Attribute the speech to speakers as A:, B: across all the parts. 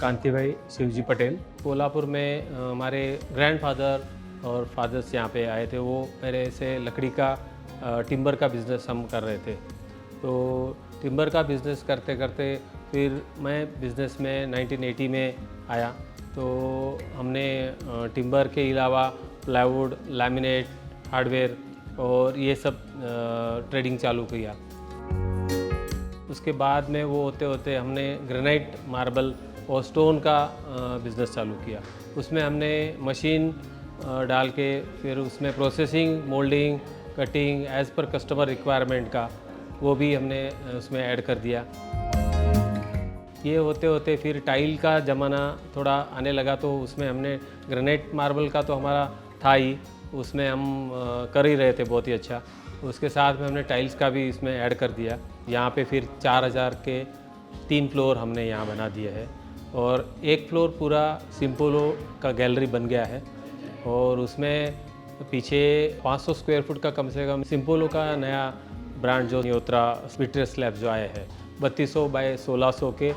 A: कांति भाई शिवजी पटेल। कोल्हापुर में हमारे ग्रैंडफादर और फादर्स यहाँ पे आए थे। वो मेरे से लकड़ी का टिम्बर का बिज़नेस हम कर रहे थे। तो टिम्बर का बिज़नेस करते करते फिर मैं बिज़नेस में 1980 में आया। तो हमने टिम्बर के अलावा प्लाईवुड, लैमिनेट, हार्डवेयर और ये सब ट्रेडिंग चालू किया। उसके बाद में वो होते होते हमने ग्रेनाइट, मार्बल और स्टोन का बिज़नेस चालू किया। उसमें हमने मशीन डाल के फिर उसमें processing, moulding, cutting as per customer requirement का वो भी हमने उसमें ऐड कर दिया। ये होते होते फिर टाइल का ज़माना थोड़ा आने लगा, तो उसमें हमने ग्रेनाइट मार्बल का तो हमारा था ही, उसमें हम कर ही रहे थे बहुत ही अच्छा। उसके साथ में हमने टाइल्स का भी इसमें ऐड कर दिया। यहाँ पे फिर 4000 के 3 फ्लोर हमने यहाँ बना दिए है और एक फ्लोर पूरा सिम्पोलो का गैलरी बन गया है। और उसमें पीछे 500 स्क्वायर फुट का कम से कम सिम्पोलो का नया ब्रांड जो न्योत्रा स्पिटर स्लैब जो आए हैं 3200 बाय 1600 के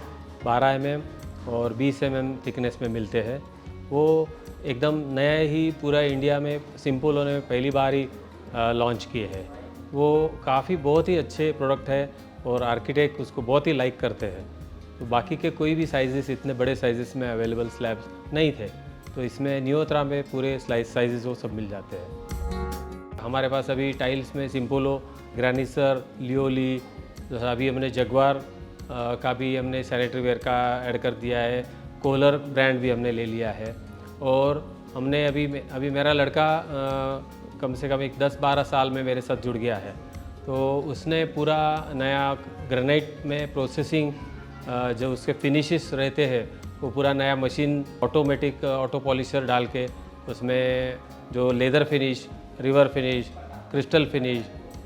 A: 12 mm और 20 mm थिकनेस में मिलते हैं। वो एकदम नया ही पूरा इंडिया में सिम्पोलो ने पहली बार ही लॉन्च किए हैं। वो काफ़ी बहुत ही अच्छे प्रोडक्ट है और आर्किटेक्ट उसको बहुत ही लाइक करते हैं। तो बाकी के कोई भी साइजेस इतने बड़े साइजेस में अवेलेबल स्लैब्स नहीं थे, तो इसमें न्योत्रा में पूरे साइजेस वो सब मिल जाते हैं। हमारे पास अभी टाइल्स में सिम्पोलो, ग्रानिसर, लियोली, जैसा अभी हमने जगवार का भी हमने सैनिटरी वेयर का ऐड कर दिया है। कोलर ब्रांड भी हमने ले लिया है। और हमने अभी मेरा लड़का कम से कम एक 10-12 साल में मेरे साथ जुड़ गया है, तो उसने पूरा नया ग्रेनाइट में प्रोसेसिंग जो उसके फिनिशेस रहते हैं वो पूरा नया मशीन ऑटोमेटिक ऑटो पॉलिशर डाल के उसमें जो leather finish, river finish, crystal finish,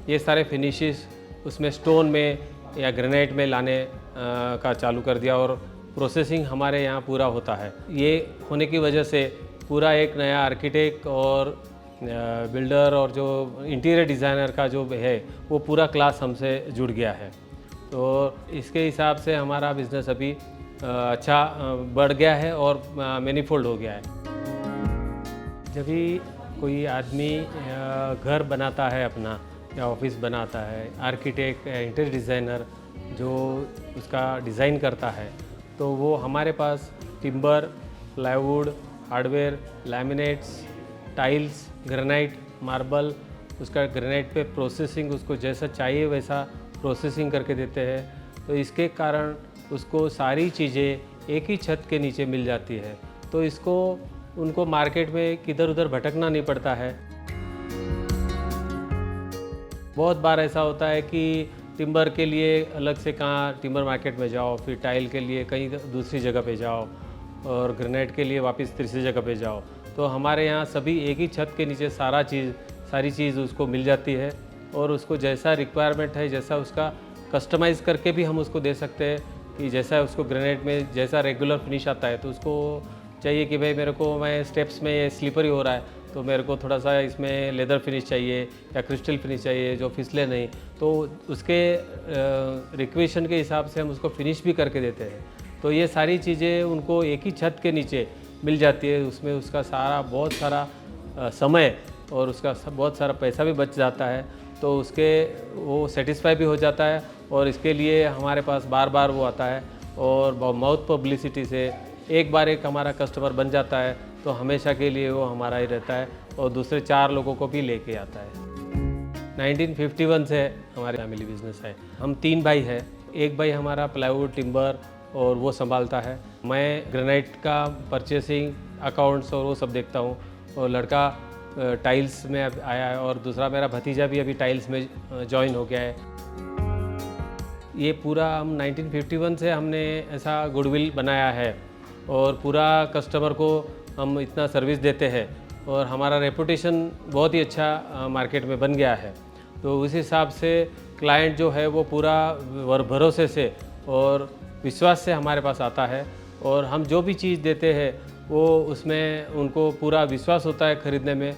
A: ये सारे फिनिशेस उसमें स्टोन में या ग्रेनाइट में लाने का चालू कर दिया। और प्रोसेसिंग हमारे यहाँ पूरा होता है। ये होने की वजह से पूरा एक नया आर्किटेक्ट और बिल्डर और जो इंटीरियर डिज़ाइनर का जो है वो पूरा क्लास हमसे जुड़ गया है। तो इसके हिसाब से हमारा बिज़नेस अभी अच्छा बढ़ गया है और मैनीफोल्ड हो गया है। जब भी कोई आदमी घर बनाता है अपना या ऑफिस बनाता है, आर्किटेक्ट या इंटीरियर डिज़ाइनर जो उसका डिज़ाइन करता है, तो वो हमारे पास timber, plywood, hardware, laminates, tiles, granite, marble, उसका ग्रेनाइट पे प्रोसेसिंग उसको जैसा चाहिए वैसा प्रोसेसिंग करके देते हैं। तो इसके कारण उसको सारी चीज़ें एक ही छत के नीचे मिल जाती है। तो इसको उनको मार्केट में किधर उधर भटकना नहीं पड़ता है। बहुत बार ऐसा होता है कि टिम्बर के लिए अलग से कहाँ टिम्बर मार्केट में जाओ, फिर टाइल के लिए कहीं दूसरी जगह पे जाओ और ग्रेनाइट के लिए वापस तीसरी जगह पे जाओ। तो हमारे यहाँ सभी एक ही छत के नीचे सारी चीज़ उसको मिल जाती है और उसको जैसा रिक्वायरमेंट है, जैसा उसका कस्टमाइज़ करके भी हम उसको दे सकते हैं कि जैसा उसको ग्रेनाइट में जैसा रेगुलर फिनिश आता है, तो उसको चाहिए कि भाई मेरे को मैं स्टेप्स में ये स्लिपरी हो रहा है, तो मेरे को थोड़ा सा इसमें लेदर फिनिश चाहिए या क्रिस्टल फिनिश चाहिए जो फिसले नहीं, तो उसके रिक्वेशन के हिसाब से हम उसको फिनिश भी करके देते हैं। तो ये सारी चीज़ें उनको एक ही छत के नीचे मिल जाती है। उसमें उसका बहुत सारा समय और उसका बहुत सारा पैसा भी बच जाता है। तो उसके वो सेटिस्फाई भी हो जाता है और इसके लिए हमारे पास बार बार वो आता है। और माउथ पब्लिसिटी से एक बार एक हमारा कस्टमर बन जाता है तो हमेशा के लिए वो हमारा ही रहता है और दूसरे 4 लोगों को भी लेके आता है। 1951 से हमारे फैमिली बिजनेस है। हम 3 भाई हैं। एक भाई हमारा प्लाईवुड, टिम्बर और वो संभालता है। मैं ग्रेनाइट का परचेसिंग, अकाउंट्स और वो सब देखता हूँ। और लड़का टाइल्स में आया है और दूसरा मेरा भतीजा भी अभी टाइल्स में जॉइन हो गया है। ये पूरा हम 1951 से हमने ऐसा गुडविल बनाया है और पूरा कस्टमर को हम इतना सर्विस देते हैं और हमारा रेपुटेशन बहुत ही अच्छा मार्केट में बन गया है। तो उस हिसाब से क्लाइंट जो है वो पूरा भरोसे से और विश्वास से हमारे पास आता है और हम जो भी चीज़ देते हैं वो उसमें उनको पूरा विश्वास होता है खरीदने में